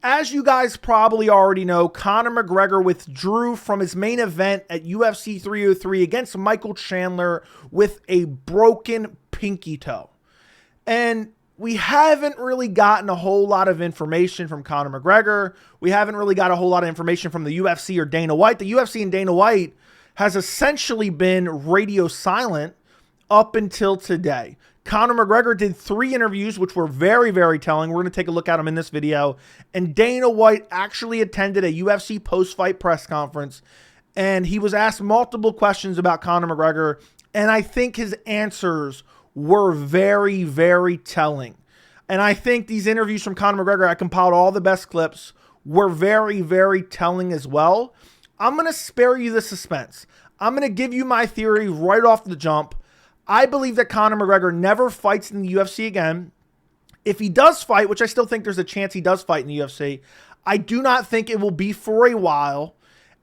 As you guys probably already know, Conor McGregor withdrew from his main event at UFC 303 against Michael Chandler with a broken pinky toe. And we haven't really gotten a whole lot of information from Conor McGregor. We haven't really got a whole lot of information from the UFC or Dana White. The UFC and Dana White has essentially been radio silent up until today. Conor McGregor did 3 interviews, which were very, very telling. We're going to take a look at them in this video. And Dana White actually attended a UFC post-fight press conference, and he was asked multiple questions about Conor McGregor, and I think his answers were very, very telling. And I think these interviews from Conor McGregor, I compiled all the best clips, were very, very telling as well. I'm going to spare you the suspense. I'm going to give you my theory right off the jump. I believe that Conor McGregor never fights in the UFC again. If he does fight, which I still think there's a chance he does fight in the UFC, I do not think it will be for a while.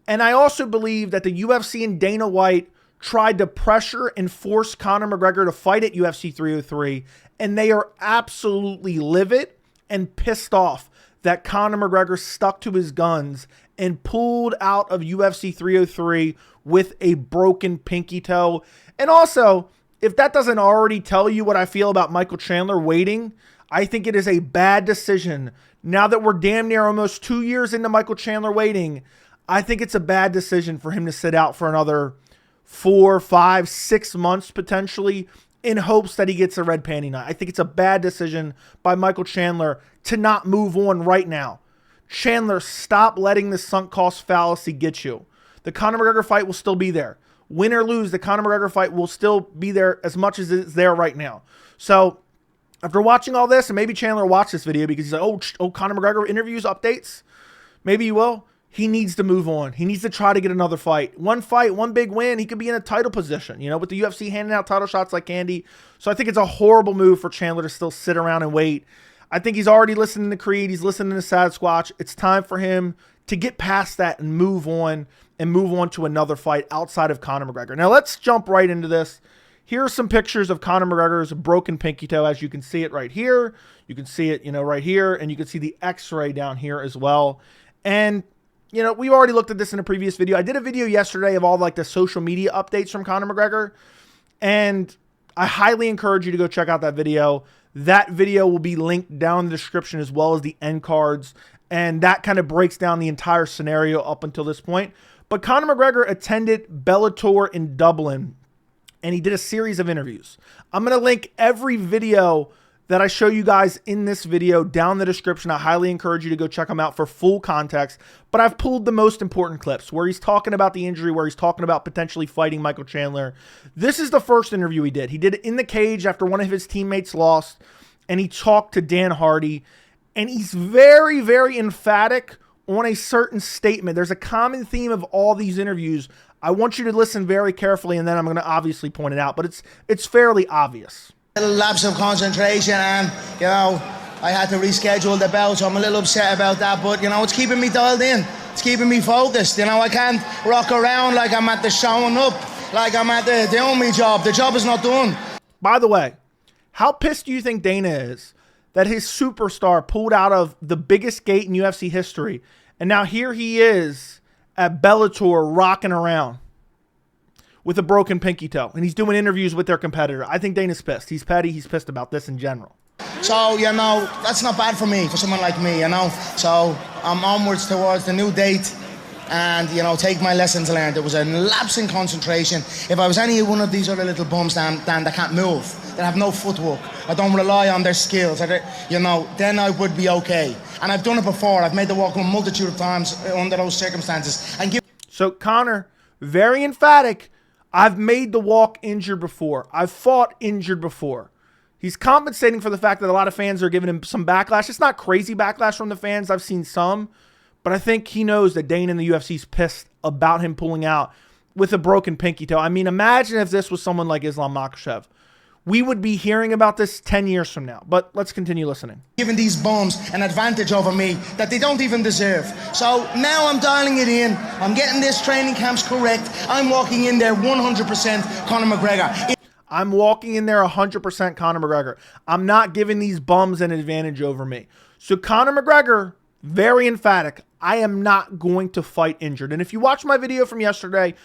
And I also believe that the UFC and Dana White tried to pressure and force Conor McGregor to fight at UFC 303, and they are absolutely livid and pissed off that Conor McGregor stuck to his guns and pulled out of UFC 303 with a broken pinky toe. And also, if that doesn't already tell you what I feel about Michael Chandler waiting, I think it is a bad decision. Now that we're damn near almost 2 years into Michael Chandler waiting, I think it's a bad decision for him to sit out for another 4, 5, 6 months potentially in hopes that he gets a red panty night. I think it's a bad decision by Michael Chandler to not move on right now. Chandler, stop letting the sunk cost fallacy get you. The Conor McGregor fight will still be there. Win or lose, the Conor McGregor fight will still be there as much as it's there right now. So after watching all this, and maybe Chandler watched this video because he's like, oh, Conor McGregor interviews, updates. Maybe he will. He needs to move on. He needs to try to get another fight. One fight, one big win. He could be in a title position, with the UFC handing out title shots like candy. So I think it's a horrible move for Chandler to still sit around and wait. I think he's already listening to Creed. He's listening to Sad Squatch. It's time for him to get past that and move on to another fight outside of Conor McGregor. Now let's jump right into this. Here are some pictures of Conor McGregor's broken pinky toe. As you can see it right here. You can see it, right here. And you can see the x-ray down here as well. And, we already looked at this in a previous video. I did a video yesterday of all like the social media updates from Conor McGregor. And I highly encourage you to go check out that video. That video will be linked down in the description as well as the end cards. And that kind of breaks down the entire scenario up until this point. But Conor McGregor attended Bellator in Dublin, and he did a series of interviews. I'm going to link every video that I show you guys in this video down in the description. I highly encourage you to go check them out for full context. But I've pulled the most important clips where he's talking about the injury, where he's talking about potentially fighting Michael Chandler. This is the first interview he did. He did it in the cage after one of his teammates lost, and he talked to Dan Hardy. And he's very, very emphatic on a certain statement. There's a common theme of all these interviews. I want you to listen very carefully, and then I'm going to obviously point it out, but it's fairly obvious. A little lapse of concentration, and I had to reschedule the bout, so I'm a little upset about that, but it's keeping me dialed in. It's keeping me focused. I can't rock around like I'm at the showing up, like I'm at the doing my job. The job is not done. By the way, how pissed do you think Dana is that his superstar pulled out of the biggest gate in UFC history, and now here he is at Bellator rocking around with a broken pinky toe, and he's doing interviews with their competitor? I think Dana's pissed. He's petty. He's pissed about this in general. So, that's not bad for me, for someone like me, So I'm onwards towards the new date and, take my lessons learned. There was a lapse in concentration. If I was any one of these other little bums then that can't move, that have no footwork, I don't rely on their skills, then I would be okay. And I've done it before. I've made the walk a multitude of times under those circumstances. So Conor, very emphatic. I've made the walk injured before. I've fought injured before. He's compensating for the fact that a lot of fans are giving him some backlash. It's not crazy backlash from the fans. I've seen some. But I think he knows that Dana and the UFC is pissed about him pulling out with a broken pinky toe. I mean, imagine if this was someone like Islam Makhachev. We would be hearing about this 10 years from now. But let's continue listening. Giving these bums an advantage over me that they don't even deserve. So now I'm dialing it in. I'm getting this training camps correct. I'm walking in there 100% Conor McGregor. I'm walking in there 100% Conor McGregor. I'm not giving these bums an advantage over me. So Conor McGregor very emphatic. I am not going to fight injured. And if you watch my video from yesterday,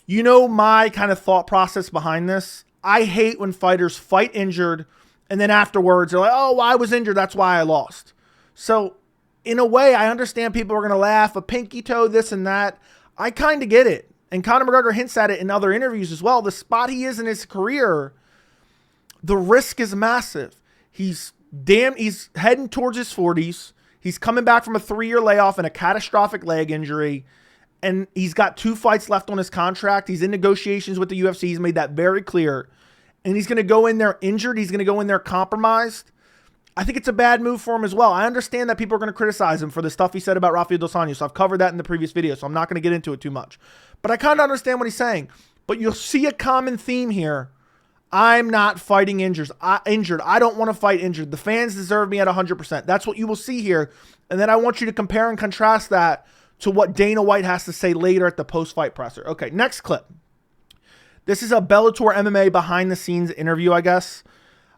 you know my kind of thought process behind this. I hate when fighters fight injured and then afterwards they're like, oh, well, I was injured, that's why I lost. So in a way, I understand people are going to laugh, a pinky toe, this and that. I kind of get it. And Conor McGregor hints at it in other interviews as well. The spot he is in his career, the risk is massive. He's heading towards his 40s. He's coming back from a 3-year layoff and a catastrophic leg injury. And he's got 2 fights left on his contract. He's in negotiations with the UFC. He's made that very clear. And he's going to go in there injured. He's going to go in there compromised. I think it's a bad move for him as well. I understand that people are going to criticize him for the stuff he said about Rafael Dos Anjos. So I've covered that in the previous video, so I'm not going to get into it too much. But I kind of understand what he's saying. But you'll see a common theme here. I'm not fighting injured. I don't want to fight injured. The fans deserve me at 100%. That's what you will see here. And then I want you to compare and contrast that to what Dana White has to say later at the post-fight presser. Okay, next clip. This is a Bellator MMA behind-the-scenes interview, I guess.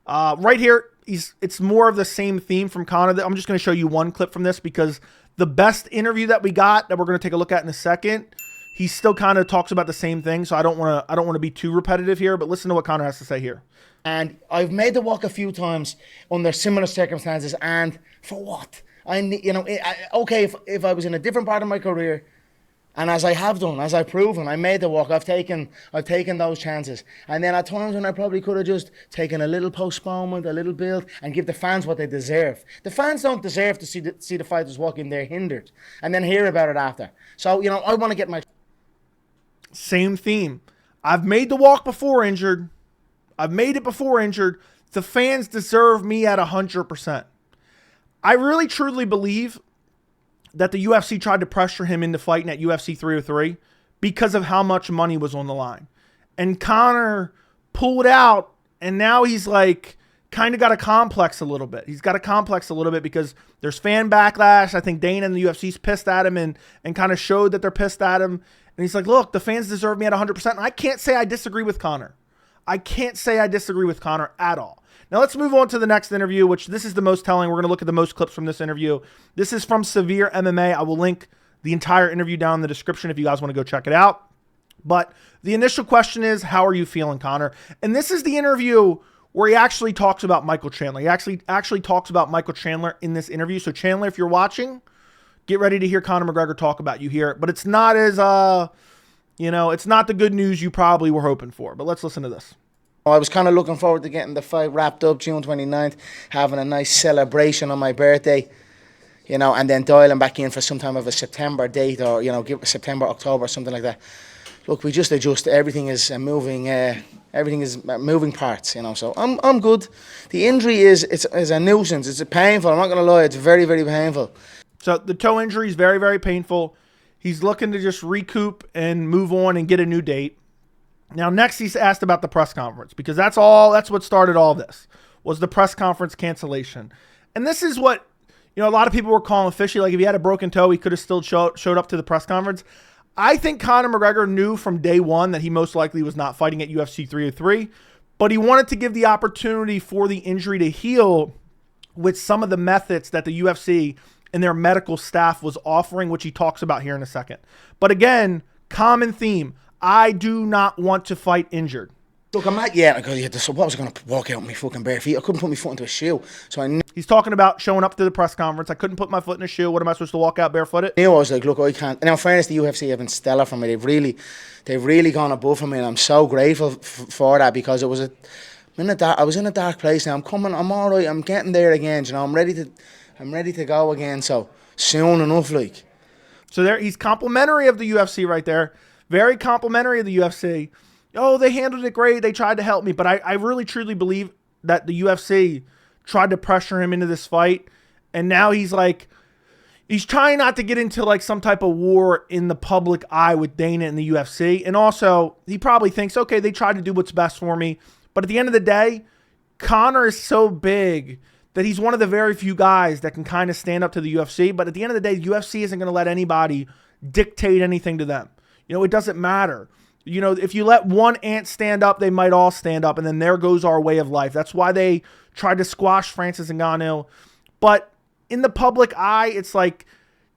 Right here, it's more of the same theme from Conor. I'm just going to show you one clip from this because the best interview that we got that we're going to take a look at in a second, he still kind of talks about the same thing. So I don't want to be too repetitive here, but listen to what Conor has to say here. And I've made the walk a few times under similar circumstances, and for what? Okay, if I was in a different part of my career, and as I have done, as I've proven, I made the walk. I've taken those chances, and then at times when I probably could have just taken a little postponement, a little build, and give the fans what they deserve. The fans don't deserve to see the fighters walk in there hindered, and then hear about it after. So I want to get my same theme. I've made the walk before injured. I've made it before injured. The fans deserve me at 100%. I really truly believe that the UFC tried to pressure him into fighting at UFC 303 because of how much money was on the line. And Conor pulled out, and now he's like kind of got a complex a little bit. He's got a complex a little bit because there's fan backlash. I think Dana and the UFC's pissed at him and kind of showed that they're pissed at him. And he's like, look, the fans deserve me at 100%. And I can't say I disagree with Conor. I can't say I disagree with Conor at all. Now let's move on to the next interview, which this is the most telling. We're going to look at the most clips from this interview. This is from Severe MMA. I will link the entire interview down in the description if you guys want to go check it out. But the initial question is, how are you feeling, Conor? And this is the interview where he actually talks about Michael Chandler. He actually talks about Michael Chandler in this interview. So Chandler, if you're watching, get ready to hear Conor McGregor talk about you here. But it's not as, it's not the good news you probably were hoping for. But let's listen to this. I was kind of looking forward to getting the fight wrapped up June 29th, having a nice celebration on my birthday, and then dialing back in for some time of a September date or, give September, October, something like that. Look, we just adjust. Everything is moving parts, so I'm good. The injury is a nuisance. It's painful. I'm not going to lie. It's very, very painful. So the toe injury is very, very painful. He's looking to just recoup and move on and get a new date. Now, next he's asked about the press conference because that's what started all this, was the press conference cancellation. And this is what, a lot of people were calling fishy. Like if he had a broken toe, he could have still showed up to the press conference. I think Conor McGregor knew from day one that he most likely was not fighting at UFC 303, but he wanted to give the opportunity for the injury to heal with some of the methods that the UFC and their medical staff was offering, which he talks about here in a second. But again, common theme. I do not want to fight injured. Look, I'm not so what was I going to walk out with my fucking bare feet? I couldn't put my foot into a shoe. So I knew. He's talking about showing up to the press conference. I couldn't put my foot in a shoe. What am I supposed to walk out barefooted? I was like, look, I can't. Now, in fairness, the UFC have been stellar for me. They've really gone above for me, and I'm so grateful for that because I was in a dark place now. I'm all right. I'm getting there again. I'm ready to go again. So soon enough, like. So there, he's complimentary of the UFC right there. Very complimentary of the UFC. Oh, they handled it great. They tried to help me. But I really, truly believe that the UFC tried to pressure him into this fight. And now he's trying not to get into like some type of war in the public eye with Dana and the UFC. And also, he probably thinks, okay, they tried to do what's best for me. But at the end of the day, Conor is so big that he's one of the very few guys that can kind of stand up to the UFC. But at the end of the day, the UFC isn't going to let anybody dictate anything to them. It doesn't matter. If you let one ant stand up, they might all stand up, and then there goes our way of life. That's why they tried to squash Francis Ngannou. But in the public eye, it's like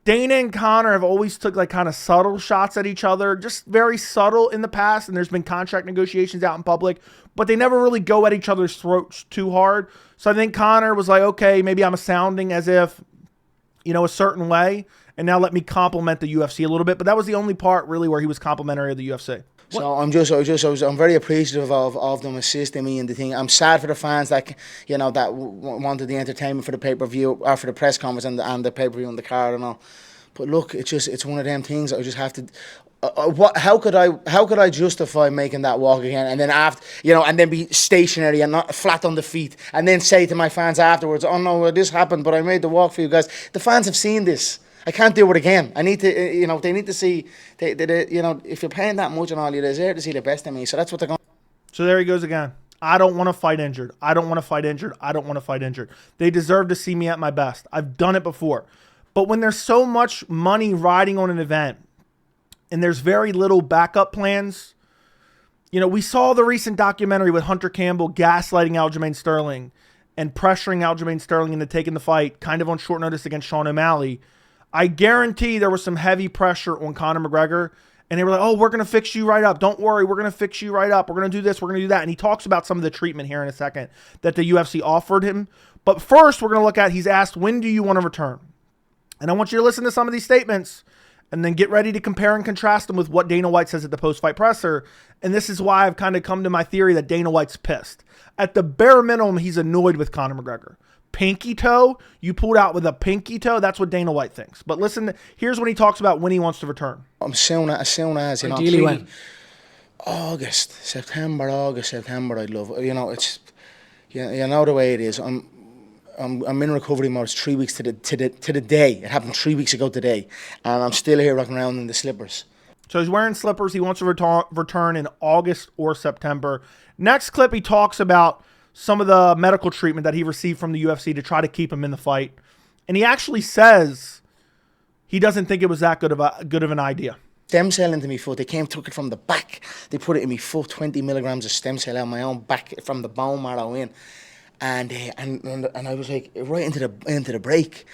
Dana and Conor have always took like kind of subtle shots at each other, just very subtle in the past. And there's been contract negotiations out in public, but they never really go at each other's throats too hard. So I think Conor was like, okay, maybe I'm sounding as if, a certain way. And now let me compliment the UFC a little bit. But that was the only part really where he was complimentary of the UFC. So I'm very appreciative of them assisting me in the thing. I'm sad for the fans that wanted the entertainment for the pay-per-view or for the press conference and the pay-per-view and the card and all. But look, it's one of them things that I just have to. How could I justify making that walk again and then and then be stationary and not flat on the feet and then say to my fans afterwards, oh no, this happened, but I made the walk for you guys. The fans have seen this. I can't do it again. I need to, they need to see, if you're paying that much and all, you deserve to see the best of me. So that's what they're going. So there he goes again. I don't want to fight injured. I don't want to fight injured. I don't want to fight injured. They deserve to see me at my best. I've done it before. But when there's so much money riding on an event and there's very little backup plans, we saw the recent documentary with Hunter Campbell gaslighting Aljamain Sterling and pressuring Aljamain Sterling into taking the fight kind of on short notice against Sean O'Malley. I guarantee there was some heavy pressure on Conor McGregor, and they were like, oh, we're going to fix you right up. Don't worry, we're going to fix you right up. We're going to do this, we're going to do that. And he talks about some of the treatment here in a second that the UFC offered him. But first, we're going to look at, he's asked, when do you want to return? And I want you to listen to some of these statements and then get ready to compare and contrast them with what Dana White says at the post-fight presser. And this is why I've kind of come to my theory that Dana White's pissed. At the bare minimum, he's annoyed with Conor McGregor. Pinky toe, you pulled out with a pinky toe. That's what Dana White thinks. But listen, here's when he talks about when he wants to return. As soon as ideally when? September. I'd love. It's the way it is. I'm in recovery mode. It's 3 weeks to the day. It happened 3 weeks ago today, and I'm still here rocking around in the slippers. So he's wearing slippers. He wants to return in August or September. Next clip, he talks about some of the medical treatment that he received from the UFC to try to keep him in the fight. And he actually says he doesn't think it was that good of an idea. Stem cell into my foot. They took it from the back. They put it in my foot, 20 milligrams of stem cell out my own back from the bone marrow in. And I was like, right into the break.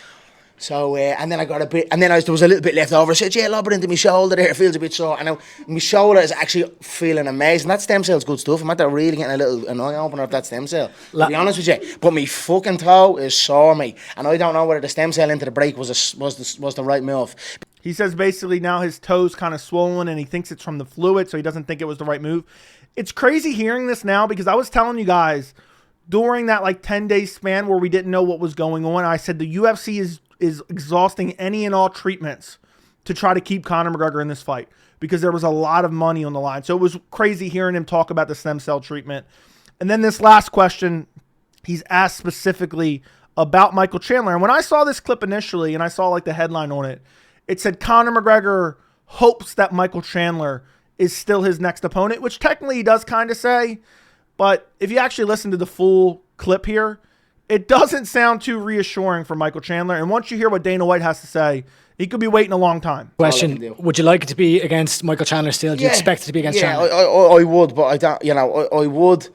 So, and then I got a bit, and then there was a little bit left over. I said, yeah, lob it into my shoulder there. It feels a bit sore. And now my shoulder is actually feeling amazing. That stem cell's good stuff. I'm out there really getting an eye opener of that stem cell, to be honest with you. But my fucking toe is sore, mate. And I don't know whether the stem cell into the break was the right move. He says basically now his toe's kind of swollen and he thinks it's from the fluid, so he doesn't think it was the right move. It's crazy hearing this now because I was telling you guys during that 10-day span where we didn't know what was going on, I said the UFC is exhausting any and all treatments to try to keep Conor McGregor in this fight because there was a lot of money on the line. So it was crazy hearing him talk about the stem cell treatment. And then this last question, he's asked specifically about Michael Chandler. And when I saw this clip initially and I saw the headline on it, it said Conor McGregor hopes that Michael Chandler is still his next opponent, which technically he does kind of say. But if you actually listen to the full clip here, it doesn't sound too reassuring for Michael Chandler. And once you hear what Dana White has to say, he could be waiting a long time. Question, would you like it to be against Michael Chandler still? Do you expect it to be against Chandler? I would, but I don't, I would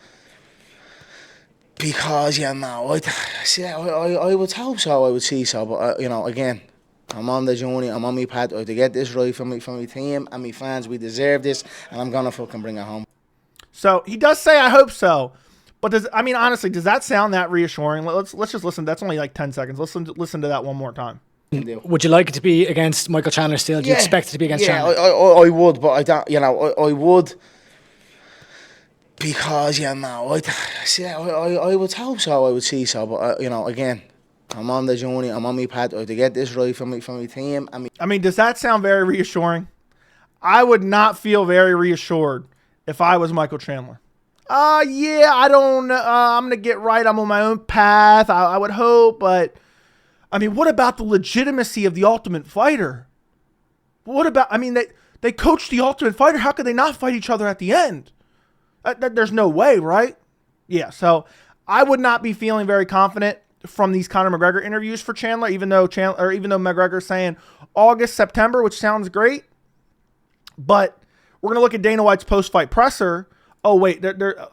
because, I would hope so, I would see so. But, again, I'm on the journey, I'm on my path to get this right for my team and my fans. We deserve this, and I'm going to fucking bring it home. So he does say, I hope so. But honestly, does that sound that reassuring? Let's just listen. That's only 10 seconds. Listen to that one more time. Would you like it to be against Michael Chandler still? Do you expect it to be against Chandler? I would, but I don't. I would because I would hope so. I would see so, but again, I'm on the journey. I'm on my path to get this right for my team. Does that sound very reassuring? I would not feel very reassured if I was Michael Chandler. I don't, I'm going to get right. I'm on my own path. I would hope, but what about the legitimacy of the Ultimate Fighter? What about, they coached the Ultimate Fighter. How could they not fight each other at the end? There's no way, right? Yeah. So I would not be feeling very confident from these Conor McGregor interviews for Chandler, even though McGregor's saying August, September, which sounds great, but we're going to look at Dana White's post-fight presser. Oh, wait,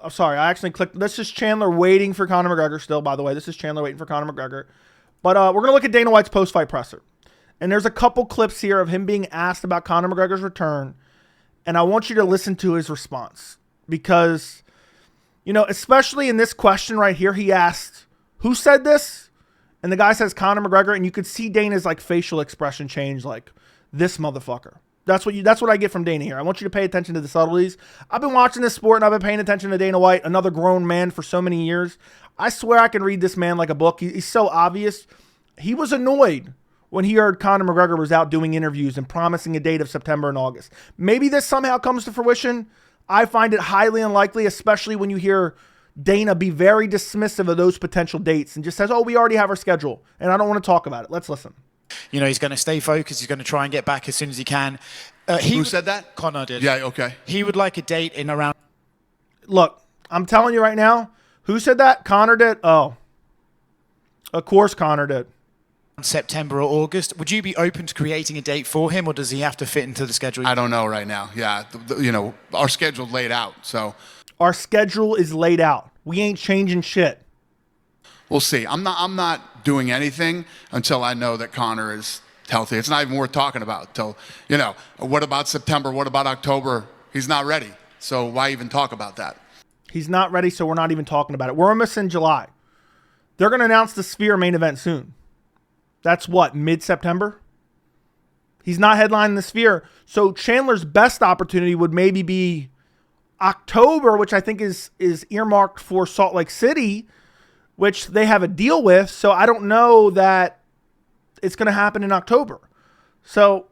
sorry, I actually clicked. This is Chandler waiting for Conor McGregor still, by the way. This is Chandler waiting for Conor McGregor. But we're going to look at Dana White's post-fight presser. And there's a couple clips here of him being asked about Conor McGregor's return. And I want you to listen to his response. Because, you know, especially in this question right here, he asked, who said this? And the guy says Conor McGregor. And you could see Dana's like facial expression change, like, this motherfucker. That's what I get from Dana here. I want you to pay attention to the subtleties. I've been watching this sport and I've been paying attention to Dana White, another grown man for so many years. I swear I can read this man like a book. He's so obvious. He was annoyed when he heard Conor McGregor was out doing interviews and promising a date of September and August. Maybe this somehow comes to fruition. I find it highly unlikely, especially when you hear Dana be very dismissive of those potential dates and just says, oh, we already have our schedule and I don't want to talk about it. Let's listen. You know, he's going to stay focused. He's going to try and get back as soon as he can. Who said that? Conor did. Yeah, okay. He would like a date in around... Look, I'm telling you right now, who said that? Conor did? Oh. Of course Conor did. September or August. Would you be open to creating a date for him, or does he have to fit into the schedule? I don't know right now. Yeah, you know, our schedule's laid out, so... Our schedule is laid out. We ain't changing shit. We'll see. I'm not doing anything until I know that Conor is healthy. It's not even worth talking about. Till, you know, what about September? What about October? He's not ready. So why even talk about that? He's not ready, so we're not even talking about it. We're almost in July. They're going to announce the Sphere main event soon. That's what, mid-September? He's not headlining the Sphere. So Chandler's best opportunity would maybe be October, which I think is earmarked for Salt Lake City, which they have a deal with. So I don't know that it's going to happen in October. So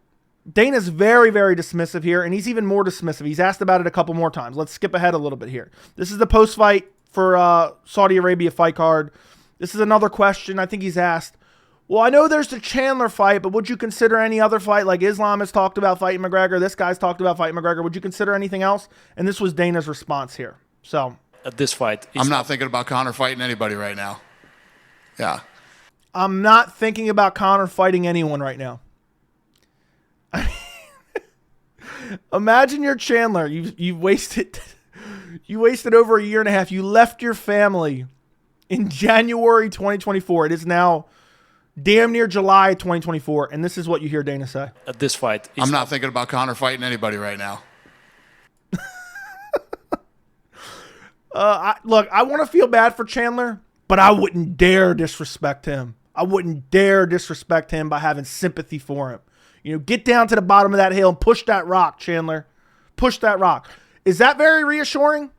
Dana's very, very dismissive here, and he's even more dismissive. He's asked about it a couple more times. Let's skip ahead a little bit here. This is the post-fight for Saudi Arabia fight card. This is another question I think he's asked. Well, I know there's the Chandler fight, but would you consider any other fight? Like Islam has talked about fighting McGregor. This guy's talked about fighting McGregor. Would you consider anything else? And this was Dana's response here. So at this fight, I'm not thinking about Conor fighting anybody right now. Yeah. I'm not thinking about Conor fighting anyone right now. Imagine you're Chandler. You've wasted over a year and a half. You left your family in January 2024. It is now damn near July 2024, and this is what you hear Dana say. At this fight, I'm not thinking about Conor fighting anybody right now. Look, I want to feel bad for Chandler, but I wouldn't dare disrespect him. I wouldn't dare disrespect him by having sympathy for him. You know, get down to the bottom of that hill and push that rock, Chandler. Push that rock. Is that very reassuring?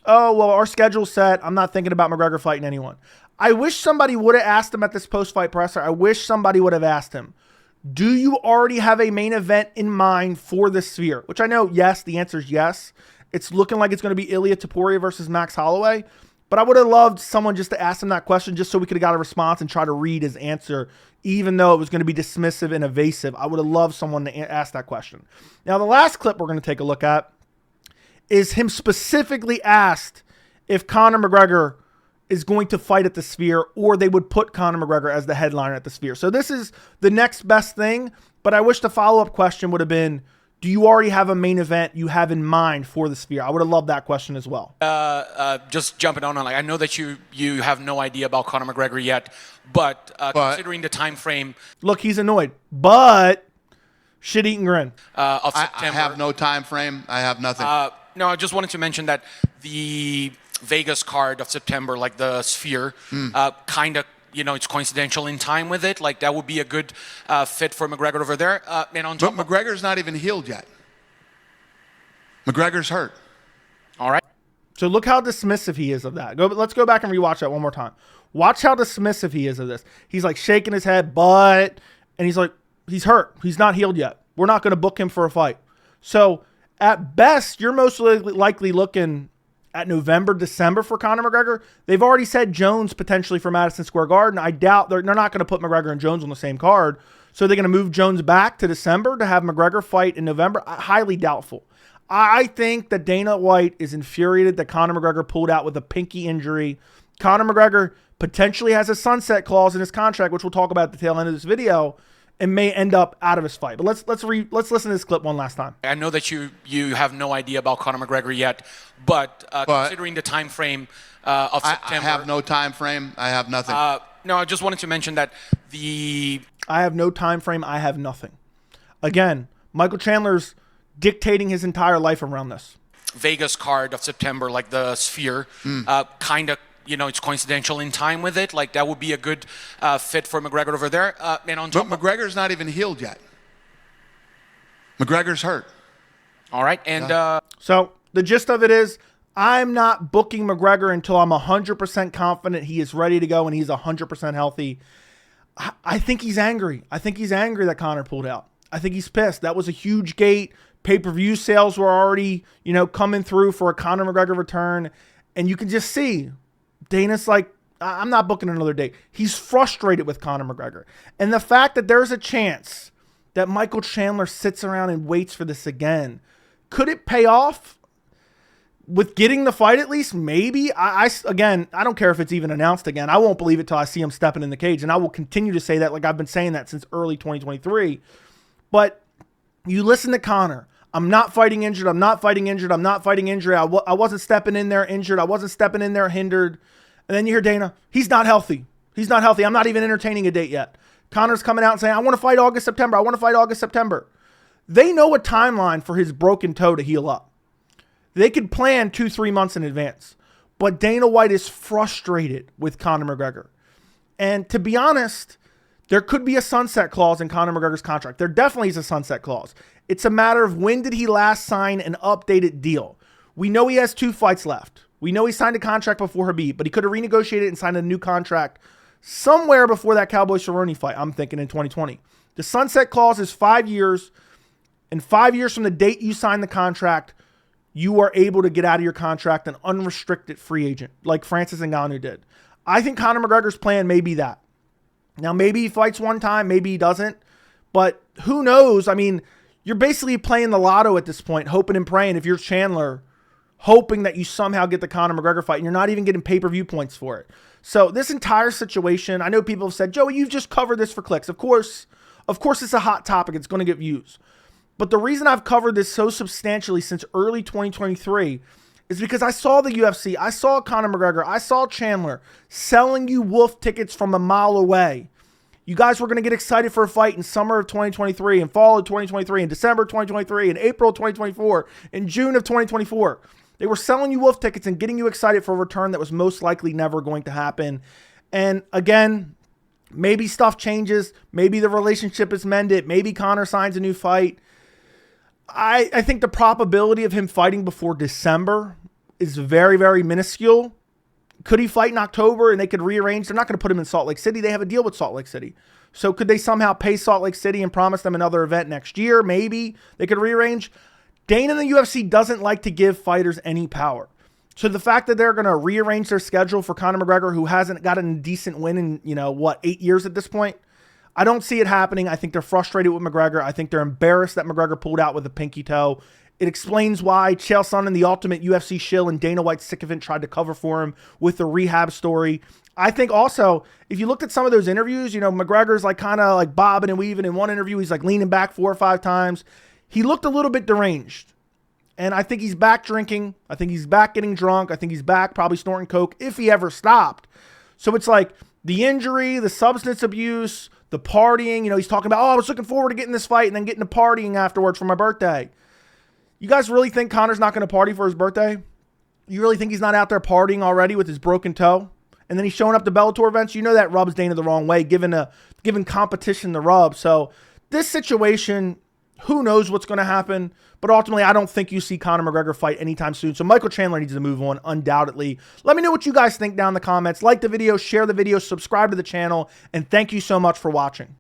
Oh, well, our schedule's set. I'm not thinking about McGregor fighting anyone. I wish somebody would have asked him at this post-fight presser. I wish somebody would have asked him, do you already have a main event in mind for the Sphere? Which I know, yes, the answer is yes. It's looking like it's going to be Ilia Topuria versus Max Holloway. But I would have loved someone just to ask him that question just so we could have got a response and try to read his answer, even though it was going to be dismissive and evasive. I would have loved someone to ask that question. Now, the last clip we're going to take a look at is him specifically asked if Conor McGregor is going to fight at the Sphere, or they would put Conor McGregor as the headliner at the Sphere. So this is the next best thing, but I wish the follow-up question would have been, do you already have a main event you have in mind for the Sphere? I would have loved that question as well. Just jumping on, like, I know that you have no idea about Conor McGregor yet, but considering the time frame... Look, he's annoyed, but shit-eating grin. Of September... I have no time frame. I have nothing. No, I just wanted to mention that the Vegas card of September, like the Sphere, kind of, you know, it's coincidental in time with it. Like, that would be a good fit for McGregor over there. And on top but McGregor's not even healed yet. McGregor's hurt. All right. So look how dismissive he is of that. Let's go back and rewatch that one more time. Watch how dismissive he is of this. He's like shaking his head, and he's like, he's hurt. He's not healed yet. We're not going to book him for a fight. So at best, you're most likely looking at November, December for Conor McGregor. They've already said Jones potentially for Madison Square Garden. I doubt they're not going to put McGregor and Jones on the same card. So they're going to move Jones back to December to have McGregor fight in November. Highly doubtful. I think that Dana White is infuriated that Conor McGregor pulled out with a pinky injury. Conor McGregor potentially has a sunset clause in his contract, which we'll talk about at the tail end of this video, and may end up out of his fight. But let's listen to this clip one last time. I know that you have no idea about Conor McGregor yet, but considering the time frame of September... I have no time frame. I have nothing. No, I just wanted to mention that I have no time frame. I have nothing. Again, Michael Chandler's dictating his entire life around this. Vegas card of September, like the Sphere, kind of, it's coincidental in time with it. Like that would be a good fit for McGregor over there. And on top But McGregor's not even healed yet. McGregor's hurt. all right, and So the gist of it is, I'm not booking McGregor until I'm 100% confident he is ready to go and he's 100% healthy. I think he's angry. I think he's angry that Conor pulled out. I think he's pissed. That was a huge gate. Pay-per-view sales were already, coming through for a Conor McGregor return. And you can just see Dana's like, I'm not booking another date. He's frustrated with Conor McGregor. And the fact that there's a chance that Michael Chandler sits around and waits for this again, could it pay off? With getting the fight at least, maybe. Again, I don't care if it's even announced again. I won't believe it till I see him stepping in the cage, and I will continue to say that like I've been saying that since early 2023. But you listen to Conor. I'm not fighting injured. I'm not fighting injured. I'm not fighting injured. I wasn't stepping in there injured. I wasn't stepping in there hindered. And then you hear Dana, he's not healthy. He's not healthy. I'm not even entertaining a date yet. Conor's coming out and saying, I want to fight August, September. I want to fight August, September. They know a timeline for his broken toe to heal up. They could plan 2-3 months in advance. But Dana White is frustrated with Conor McGregor. And to be honest, there could be a sunset clause in Conor McGregor's contract. There definitely is a sunset clause. It's a matter of when did he last sign an updated deal. We know he has 2 fights left. We know he signed a contract before Habib, but he could have renegotiated and signed a new contract somewhere before that Cowboy Cerrone fight, I'm thinking in 2020. The sunset clause is 5 years. And 5 years from the date you sign the contract, you are able to get out of your contract an unrestricted free agent, like Francis Ngannou did. I think Conor McGregor's plan may be that. Now, maybe he fights one time, maybe he doesn't, but who knows? I mean, you're basically playing the lotto at this point, hoping and praying if you're Chandler, hoping that you somehow get the Conor McGregor fight, and you're not even getting pay-per-view points for it. So this entire situation, I know people have said, Joey, you've just covered this for clicks. Of course, it's a hot topic. It's going to get views. But the reason I've covered this so substantially since early 2023 is because I saw the UFC, I saw Conor McGregor, I saw Chandler selling you wolf tickets from a mile away. You guys were going to get excited for a fight in summer of 2023 and fall of 2023 and December of 2023 and April of 2024 and June of 2024. They were selling you wolf tickets and getting you excited for a return that was most likely never going to happen. And again, maybe stuff changes. Maybe the relationship is mended. Maybe Conor signs a new fight. I think the probability of him fighting before December is very, very minuscule. Could he fight in October and they could rearrange? They're not going to put him in Salt Lake City. They have a deal with Salt Lake City. So could they somehow pay Salt Lake City and promise them another event next year? Maybe they could rearrange. Dana and the UFC doesn't like to give fighters any power. So the fact that they're going to rearrange their schedule for Conor McGregor, who hasn't gotten a decent win in, 8 years at this point, I don't see it happening. I think they're frustrated with McGregor. I think they're embarrassed that McGregor pulled out with a pinky toe. It explains why Chael Sonnen, the ultimate UFC shill, and Dana White sycophant tried to cover for him with the rehab story. I think also, if you looked at some of those interviews, McGregor's kind of bobbing and weaving. In one interview, he's leaning back 4 or 5 times. He looked a little bit deranged. And I think he's back drinking. I think he's back getting drunk. I think he's back probably snorting coke if he ever stopped. So it's the injury, the substance abuse, the partying. He's talking about, I was looking forward to getting this fight and then getting to partying afterwards for my birthday. You guys really think Conor's not going to party for his birthday? You really think he's not out there partying already with his broken toe? And then he's showing up to Bellator events? That rubs Dana the wrong way, giving competition the rub. So this situation, who knows what's going to happen? But ultimately, I don't think you see Conor McGregor fight anytime soon. So Michael Chandler needs to move on, undoubtedly. Let me know what you guys think down in the comments. Like the video, share the video, subscribe to the channel, and thank you so much for watching.